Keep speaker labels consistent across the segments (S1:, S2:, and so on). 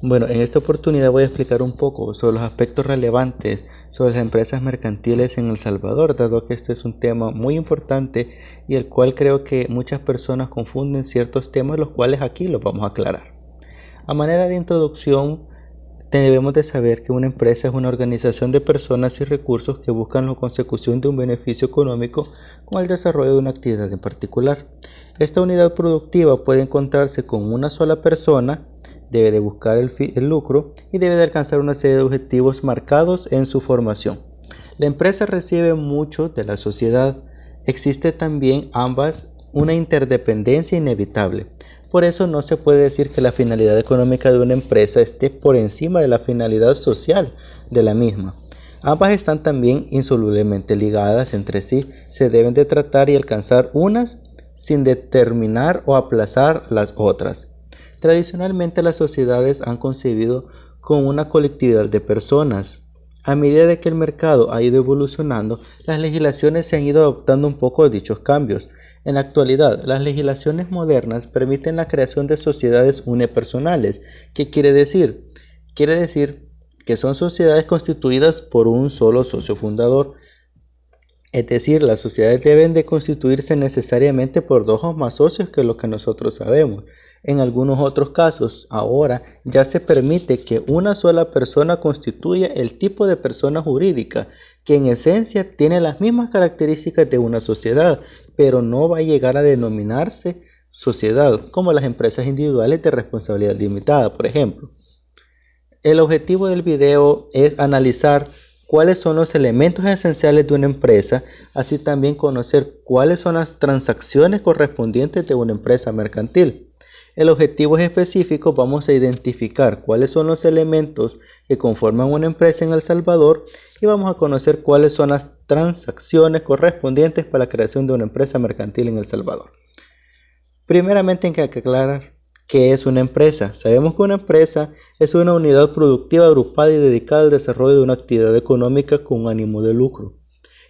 S1: Bueno, en esta oportunidad voy a explicar un poco sobre los aspectos relevantes sobre las empresas mercantiles en El Salvador, dado que este es un tema muy importante y el cual creo que muchas personas confunden ciertos temas, los cuales aquí los vamos a aclarar. A manera de introducción, debemos de saber que una empresa es una organización de personas y recursos que buscan la consecución de un beneficio económico con el desarrollo de una actividad en particular. Esta unidad productiva puede encontrarse con una sola persona, debe de buscar el lucro y debe de alcanzar una serie de objetivos marcados en su formación. La empresa recibe mucho de la sociedad. Existe también ambas una interdependencia inevitable. Por eso no se puede decir que la finalidad económica de una empresa esté por encima de la finalidad social de la misma. Ambas están también insolublemente ligadas entre sí. Se deben de tratar y alcanzar unas sin determinar o aplazar las otras. Tradicionalmente las sociedades han concebido como una colectividad de personas. A medida de que el mercado ha ido evolucionando, las legislaciones se han ido adoptando un poco de dichos cambios. En la actualidad, las legislaciones modernas permiten la creación de sociedades unipersonales. ¿Qué quiere decir? Quiere decir que son sociedades constituidas por un solo socio fundador. Es decir, las sociedades deben de constituirse necesariamente por dos o más socios, que es lo que nosotros sabemos. En algunos otros casos, ahora ya se permite que una sola persona constituya el tipo de persona jurídica, que en esencia tiene las mismas características de una sociedad, pero no va a llegar a denominarse sociedad, como las empresas individuales de responsabilidad limitada, por ejemplo. El objetivo del video es analizar cuáles son los elementos esenciales de una empresa, así también conocer cuáles son las transacciones correspondientes de una empresa mercantil. El objetivo es específico, vamos a identificar cuáles son los elementos que conforman una empresa en El Salvador y vamos a conocer cuáles son las transacciones correspondientes para la creación de una empresa mercantil en El Salvador. Primeramente hay que aclarar qué es una empresa. Sabemos que una empresa es una unidad productiva agrupada y dedicada al desarrollo de una actividad económica con ánimo de lucro.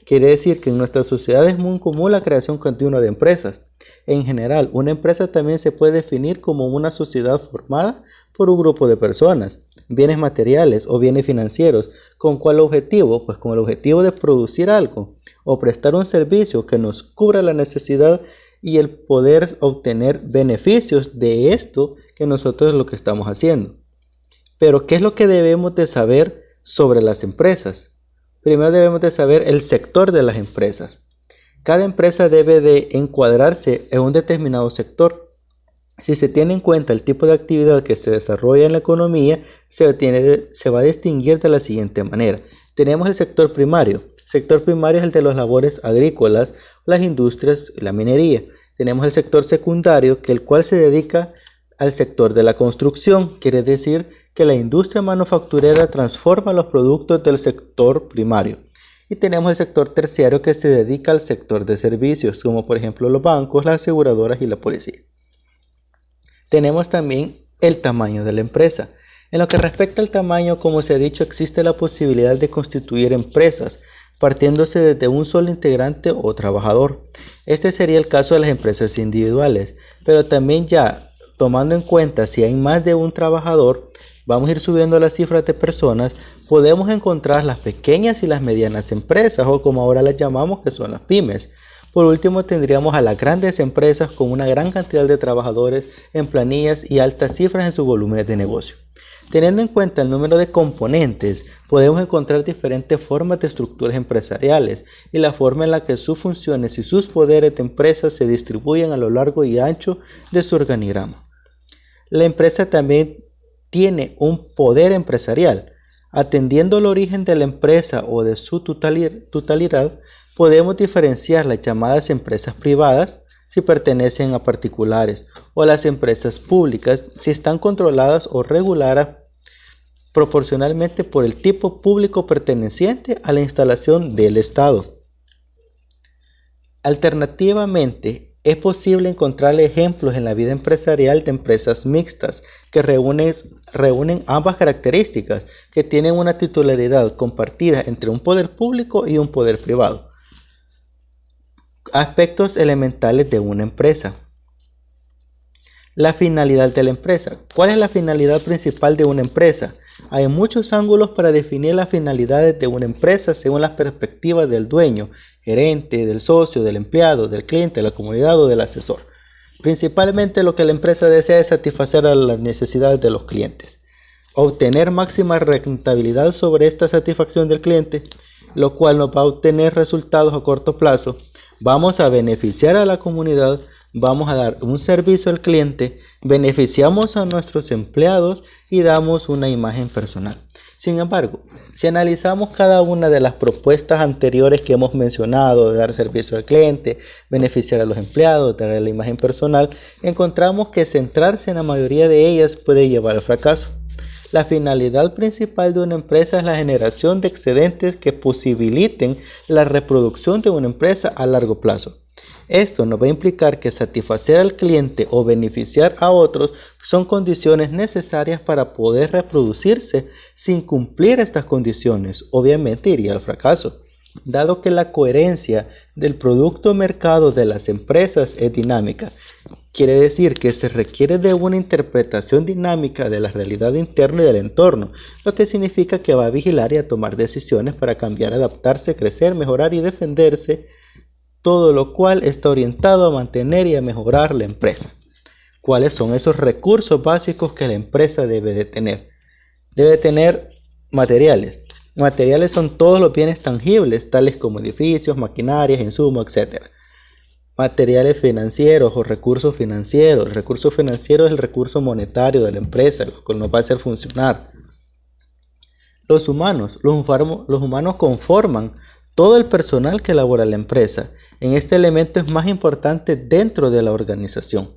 S1: Quiere decir que en nuestra sociedad es muy común la creación continua de empresas. En general, una empresa también se puede definir como una sociedad formada por un grupo de personas, bienes materiales o bienes financieros. ¿Con cuál objetivo? Pues con el objetivo de producir algo o prestar un servicio que nos cubra la necesidad y el poder obtener beneficios de esto que nosotros lo que estamos haciendo. Pero, ¿qué es lo que debemos de saber sobre las empresas? Primero debemos de saber el sector de las empresas. Cada empresa debe de encuadrarse en un determinado sector. Si se tiene en cuenta el tipo de actividad que se desarrolla en la economía, se va a distinguir de la siguiente manera. Tenemos el sector primario. El sector primario es el de las labores agrícolas, las industrias y la minería. Tenemos el sector secundario, el cual se dedica al sector de la construcción. Quiere decir que la industria manufacturera transforma los productos del sector primario. Y tenemos el sector terciario, que se dedica al sector de servicios, como por ejemplo los bancos, las aseguradoras y la policía. Tenemos también el tamaño de la empresa. En lo que respecta al tamaño, como se ha dicho, existe la posibilidad de constituir empresas, partiéndose desde un solo integrante o trabajador. Este sería el caso de las empresas individuales, pero también ya tomando en cuenta si hay más de un trabajador, vamos a ir subiendo las cifras de personas, podemos encontrar las pequeñas y las medianas empresas, o como ahora las llamamos, que son las pymes. Por último, tendríamos a las grandes empresas con una gran cantidad de trabajadores en planillas y altas cifras en sus volúmenes de negocio. Teniendo en cuenta el número de componentes, podemos encontrar diferentes formas de estructuras empresariales y la forma en la que sus funciones y sus poderes de empresa se distribuyen a lo largo y ancho de su organigrama. La empresa también tiene un poder empresarial. Atendiendo al origen de la empresa o de su totalidad, podemos diferenciar las llamadas empresas privadas si pertenecen a particulares o las empresas públicas si están controladas o reguladas proporcionalmente por el tipo público perteneciente a la instalación del Estado. Alternativamente, es posible encontrar ejemplos en la vida empresarial de empresas mixtas que reúnen ambas características, que tienen una titularidad compartida entre un poder público y un poder privado. Aspectos elementales de una empresa. La finalidad de la empresa. ¿Cuál es la finalidad principal de una empresa? Hay muchos ángulos para definir las finalidades de una empresa según las perspectivas del dueño, gerente, del socio, del empleado, del cliente, de la comunidad o del asesor. Principalmente lo que la empresa desea es satisfacer a las necesidades de los clientes, obtener máxima rentabilidad sobre esta satisfacción del cliente, lo cual nos va a obtener resultados a corto plazo. Vamos a beneficiar a la comunidad, vamos a dar un servicio al cliente, beneficiamos a nuestros empleados y damos una imagen personal. Sin embargo, si analizamos cada una de las propuestas anteriores que hemos mencionado, de dar servicio al cliente, beneficiar a los empleados, dar la imagen personal, encontramos que centrarse en la mayoría de ellas puede llevar al fracaso. La finalidad principal de una empresa es la generación de excedentes que posibiliten la reproducción de una empresa a largo plazo. Esto nos va a implicar que satisfacer al cliente o beneficiar a otros son condiciones necesarias para poder reproducirse. Sin cumplir estas condiciones, obviamente iría al fracaso. Dado que la coherencia del producto o mercado de las empresas es dinámica, quiere decir que se requiere de una interpretación dinámica de la realidad interna y del entorno, lo que significa que va a vigilar y a tomar decisiones para cambiar, adaptarse, crecer, mejorar y defenderse, todo lo cual está orientado a mantener y a mejorar la empresa. ¿Cuáles son esos recursos básicos que la empresa debe de tener? Debe tener materiales. Materiales son todos los bienes tangibles, tales como edificios, maquinarias, insumos, etc. Materiales financieros o recursos financieros. El recurso financiero es el recurso monetario de la empresa, lo que nos va a hacer funcionar. Los humanos conforman todo el personal que elabora la empresa. Este elemento es más importante dentro de la organización.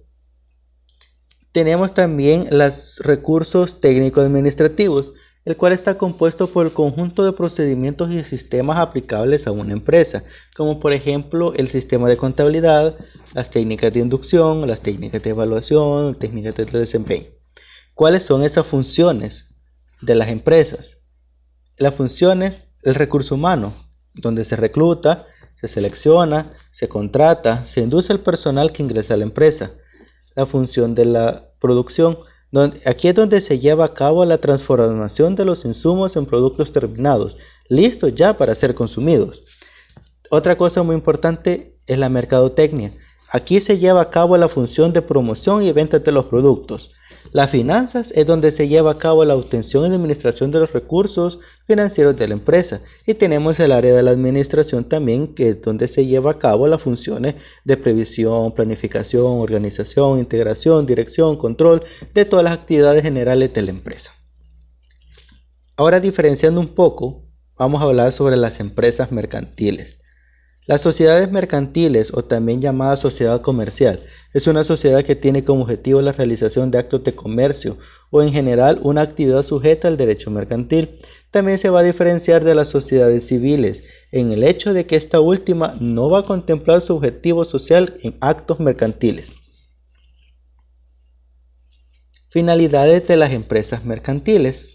S1: Tenemos también los recursos técnico-administrativos, el cual está compuesto por el conjunto de procedimientos y sistemas aplicables a una empresa, como por ejemplo el sistema de contabilidad, las técnicas de inducción, las técnicas de evaluación, técnicas de desempeño. ¿Cuáles son esas funciones de las empresas? Las funciones del recurso humano, donde se recluta, se selecciona, se contrata, se induce el personal que ingresa a la empresa. La función de la producción, aquí es donde se lleva a cabo la transformación de los insumos en productos terminados, listos ya para ser consumidos. Otra cosa muy importante es la mercadotecnia. Aquí se lleva a cabo la función de promoción y venta de los productos. Las finanzas es donde se lleva a cabo la obtención y administración de los recursos financieros de la empresa. Y tenemos el área de la administración también, que es donde se lleva a cabo las funciones de previsión, planificación, organización, integración, dirección, control de todas las actividades generales de la empresa. Ahora, diferenciando un poco, vamos a hablar sobre las empresas mercantiles. Las sociedades mercantiles, o también llamada sociedad comercial, es una sociedad que tiene como objetivo la realización de actos de comercio o en general una actividad sujeta al derecho mercantil. También se va a diferenciar de las sociedades civiles en el hecho de que esta última no va a contemplar su objetivo social en actos mercantiles. Finalidades de las empresas mercantiles.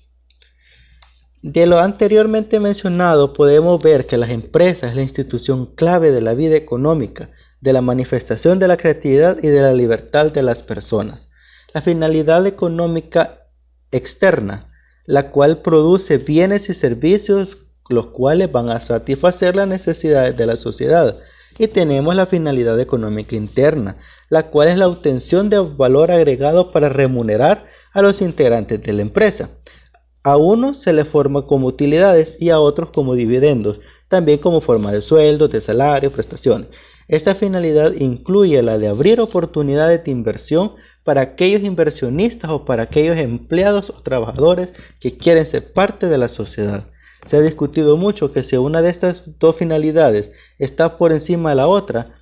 S1: De lo anteriormente mencionado, podemos ver que las empresas es la institución clave de la vida económica, de la manifestación de la creatividad y de la libertad de las personas. La finalidad económica externa, la cual produce bienes y servicios, los cuales van a satisfacer las necesidades de la sociedad. Y tenemos la finalidad económica interna, la cual es la obtención de valor agregado para remunerar a los integrantes de la empresa. A unos se les forma como utilidades y a otros como dividendos, también como forma de sueldos, de salarios, prestaciones. Esta finalidad incluye la de abrir oportunidades de inversión para aquellos inversionistas o para aquellos empleados o trabajadores que quieren ser parte de la sociedad. Se ha discutido mucho que si una de estas dos finalidades está por encima de la otra,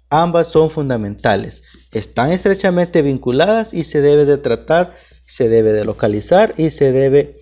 S1: ambas son fundamentales. Están estrechamente vinculadas y se debe de tratar, se debe de localizar y se debe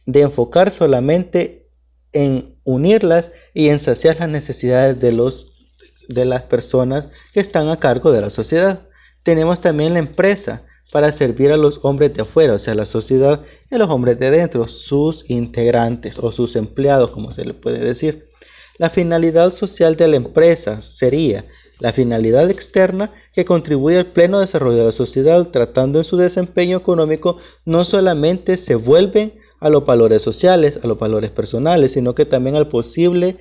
S1: de enfocar solamente en unirlas y en saciar las necesidades de las personas que están a cargo de la sociedad. Tenemos también la empresa para servir a los hombres de afuera, o sea, la sociedad, y a los hombres de dentro, sus integrantes o sus empleados, como se le puede decir. La finalidad social de la empresa sería La finalidad externa que contribuye al pleno desarrollo de la sociedad, tratando en su desempeño económico no solamente se vuelven a los valores sociales, a los valores personales, sino que también al posible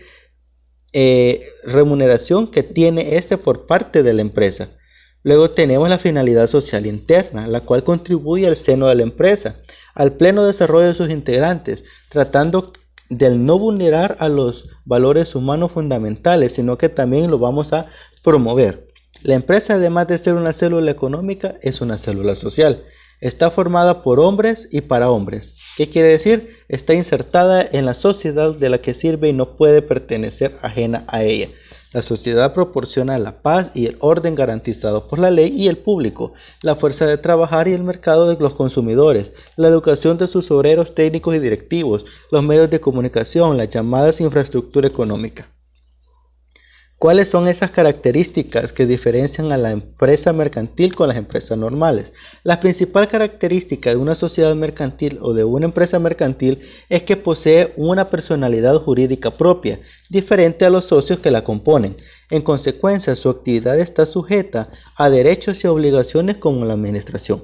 S1: remuneración que tiene este por parte de la empresa. Luego tenemos la finalidad social interna, la cual contribuye al seno de la empresa, al pleno desarrollo de sus integrantes, tratando del no vulnerar a los valores humanos fundamentales, sino que también lo vamos a promover. La empresa, además de ser una célula económica, es una célula social. Está formada por hombres y para hombres. ¿Qué quiere decir? Está insertada en la sociedad de la que sirve y no puede pertenecer ajena a ella. La sociedad proporciona la paz y el orden garantizados por la ley y el público, la fuerza de trabajar y el mercado de los consumidores, la educación de sus obreros técnicos y directivos, los medios de comunicación, las llamadas infraestructura económica. ¿Cuáles son esas características que diferencian a la empresa mercantil con las empresas normales? La principal característica de una sociedad mercantil o de una empresa mercantil es que posee una personalidad jurídica propia, diferente a los socios que la componen. En consecuencia, su actividad está sujeta a derechos y obligaciones como la administración.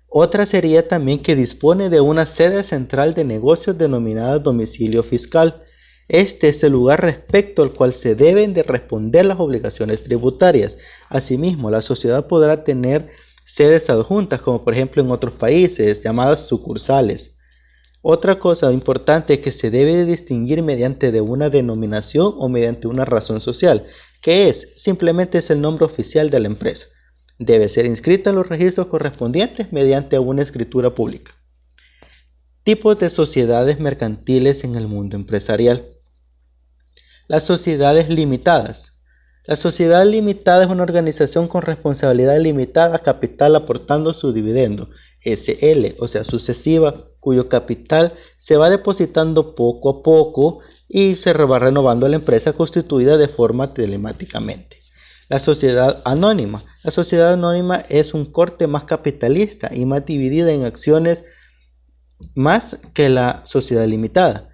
S1: Otra sería también que dispone de una sede central de negocios denominada domicilio fiscal. Este es el lugar respecto al cual se deben de responder las obligaciones tributarias. Asimismo, la sociedad podrá tener sedes adjuntas, como por ejemplo en otros países, llamadas sucursales. Otra cosa importante es que se debe de distinguir mediante de una denominación o mediante una razón social, que simplemente es el nombre oficial de la empresa. Debe ser inscrita en los registros correspondientes mediante una escritura pública. Tipos de sociedades mercantiles en el mundo empresarial. Las sociedades limitadas. La sociedad limitada es una organización con responsabilidad limitada a capital aportando su dividendo, SL, o sea, sucesiva, cuyo capital se va depositando poco a poco y se va renovando la empresa constituida de forma telemáticamente. La sociedad anónima. La sociedad anónima es un corte más capitalista y más dividida en acciones más que la sociedad limitada.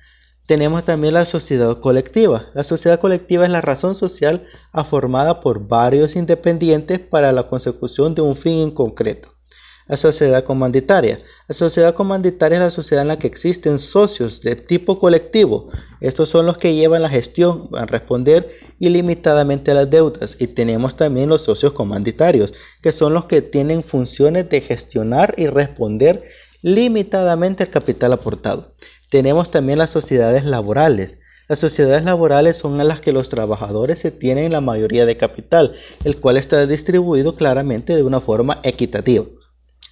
S1: Tenemos también la sociedad colectiva. La sociedad colectiva es la razón social formada por varios independientes para la consecución de un fin en concreto. La sociedad comanditaria. La sociedad comanditaria es la sociedad en la que existen socios de tipo colectivo. Estos son los que llevan la gestión, van a responder ilimitadamente a las deudas. Y tenemos también los socios comanditarios, que son los que tienen funciones de gestionar y responder limitadamente al capital aportado. Tenemos también las sociedades laborales. Las sociedades laborales son en las que los trabajadores se tienen la mayoría de capital, el cual está distribuido claramente de una forma equitativa.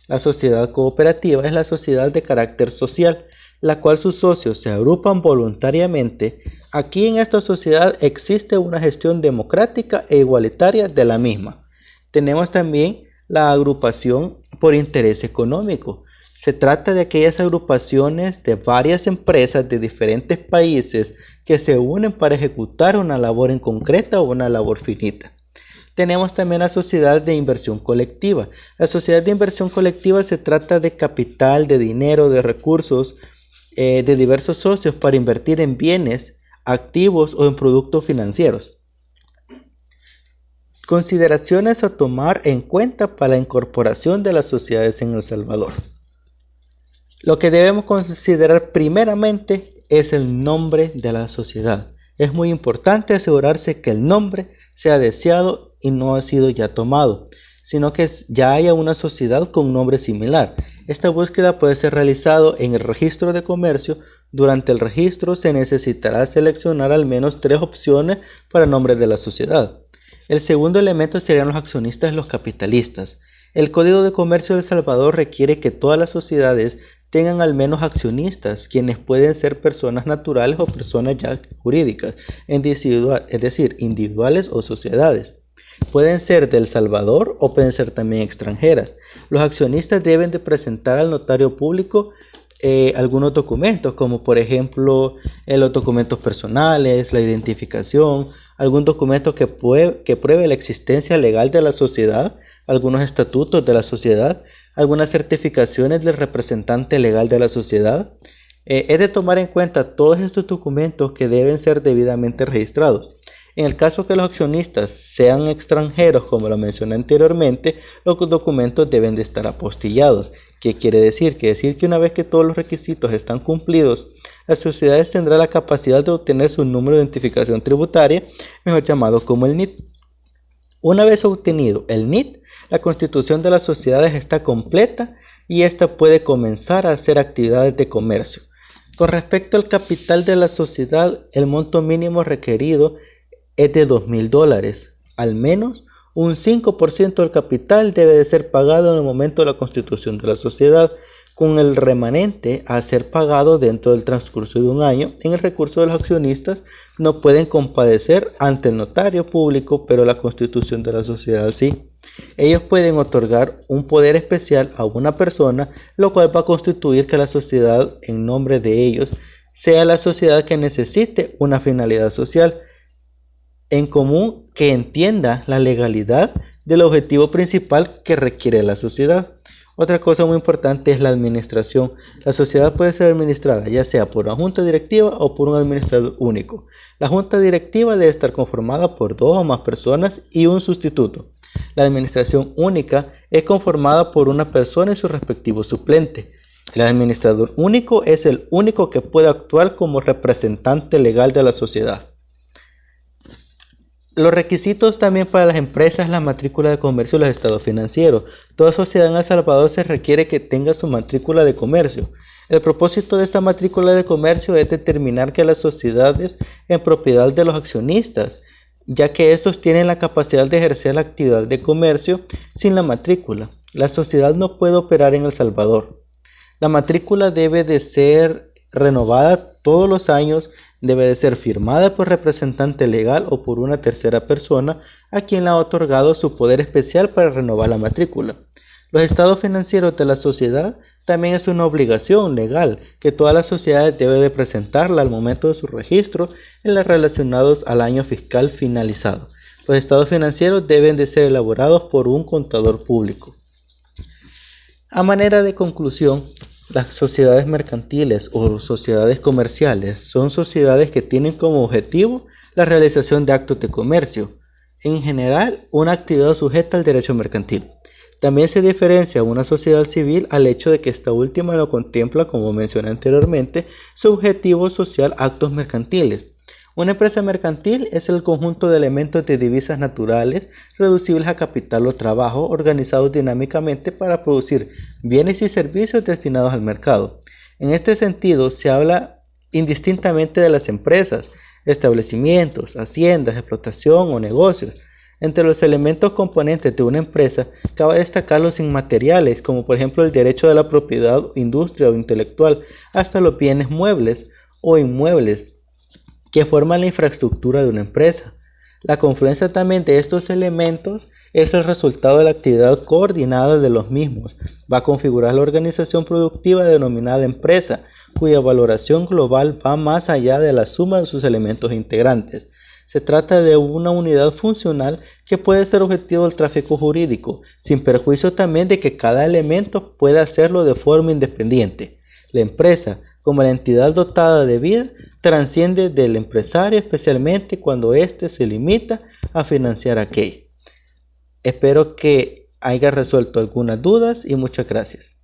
S1: La sociedad cooperativa es la sociedad de carácter social, la cual sus socios se agrupan voluntariamente. Aquí en esta sociedad existe una gestión democrática e igualitaria de la misma. Tenemos también la agrupación por interés económico. Se trata de aquellas agrupaciones de varias empresas de diferentes países que se unen para ejecutar una labor en concreta o una labor finita. Tenemos también la sociedad de inversión colectiva. La sociedad de inversión colectiva se trata de capital, de dinero, de recursos de diversos socios para invertir en bienes, activos o en productos financieros. Consideraciones a tomar en cuenta para la incorporación de las sociedades en El Salvador. Lo que debemos considerar primeramente es el nombre de la sociedad. Es muy importante asegurarse que el nombre sea deseado y no ha sido ya tomado, sino que ya haya una sociedad con un nombre similar. Esta búsqueda puede ser realizada en el registro de comercio. Durante el registro se necesitará seleccionar al menos 3 opciones para el nombre de la sociedad. El segundo elemento serían los accionistas y los capitalistas. El Código de Comercio de El Salvador requiere que todas las sociedades tengan al menos accionistas, quienes pueden ser personas naturales o personas ya jurídicas, es decir, individuales o sociedades. Pueden ser de El Salvador o pueden ser también extranjeras. Los accionistas deben de presentar al notario público algunos documentos, como por ejemplo los documentos personales, la identificación, algún documento que pruebe la existencia legal de la sociedad, algunos estatutos de la sociedad, algunas certificaciones del representante legal de la sociedad. Es de tomar en cuenta todos estos documentos que deben ser debidamente registrados. En el caso que los accionistas sean extranjeros, como lo mencioné anteriormente, los documentos deben de estar apostillados. ¿Qué quiere decir? Quiere decir que una vez que todos los requisitos están cumplidos, las sociedades tendrán la capacidad de obtener su número de identificación tributaria, mejor llamado como el NIT. Una vez obtenido el NIT, la constitución de las sociedades está completa y ésta puede comenzar a hacer actividades de comercio. Con respecto al capital de la sociedad, el monto mínimo requerido es de $2,000. Al menos un 5% del capital debe de ser pagado en el momento de la constitución de la sociedad, con el remanente a ser pagado dentro del transcurso de un año. En el recurso de los accionistas no pueden comparecer ante el notario público, pero la constitución de la sociedad sí. Ellos pueden otorgar un poder especial a una persona, lo cual va a constituir que la sociedad, en nombre de ellos, sea la sociedad que necesite una finalidad social en común que entienda la legalidad del objetivo principal que requiere la sociedad. Otra cosa muy importante es la administración. La sociedad puede ser administrada ya sea por una junta directiva o por un administrador único. La junta directiva debe estar conformada por 2 o más personas y un sustituto. La administración única es conformada por una persona y su respectivo suplente. El administrador único es el único que puede actuar como representante legal de la sociedad. Los requisitos también para las empresas, la matrícula de comercio y los estados financieros. Toda sociedad en El Salvador se requiere que tenga su matrícula de comercio. El propósito de esta matrícula de comercio es determinar que las sociedades en propiedad de los accionistas, ya que estos tienen la capacidad de ejercer la actividad de comercio sin la matrícula. La sociedad no puede operar en El Salvador. La matrícula debe de ser renovada todos los años, debe de ser firmada por representante legal o por una tercera persona a quien le ha otorgado su poder especial para renovar la matrícula. Los estados financieros de la sociedad también es una obligación legal que todas las sociedades deben de presentarla al momento de su registro en los relacionados al año fiscal finalizado. Los estados financieros deben de ser elaborados por un contador público. A manera de conclusión, las sociedades mercantiles o sociedades comerciales son sociedades que tienen como objetivo la realización de actos de comercio, en general una actividad sujeta al derecho mercantil. También se diferencia una sociedad civil al hecho de que esta última no contempla, como mencioné anteriormente, su objetivo social actos mercantiles. Una empresa mercantil es el conjunto de elementos de divisas naturales reducibles a capital o trabajo organizados dinámicamente para producir bienes y servicios destinados al mercado. En este sentido, se habla indistintamente de las empresas, establecimientos, haciendas, explotación o negocios. Entre los elementos componentes de una empresa, cabe destacar los inmateriales, como por ejemplo el derecho de la propiedad, industria o intelectual, hasta los bienes muebles o inmuebles que forman la infraestructura de una empresa. La confluencia también de estos elementos es el resultado de la actividad coordinada de los mismos. Va a configurar la organización productiva denominada empresa, cuya valoración global va más allá de la suma de sus elementos integrantes. Se trata de una unidad funcional que puede ser objetivo del tráfico jurídico, sin perjuicio también de que cada elemento pueda hacerlo de forma independiente. La empresa, como la entidad dotada de vida, trasciende del empresario, especialmente cuando éste se limita a financiar aquello. Espero que haya resuelto algunas dudas y muchas gracias.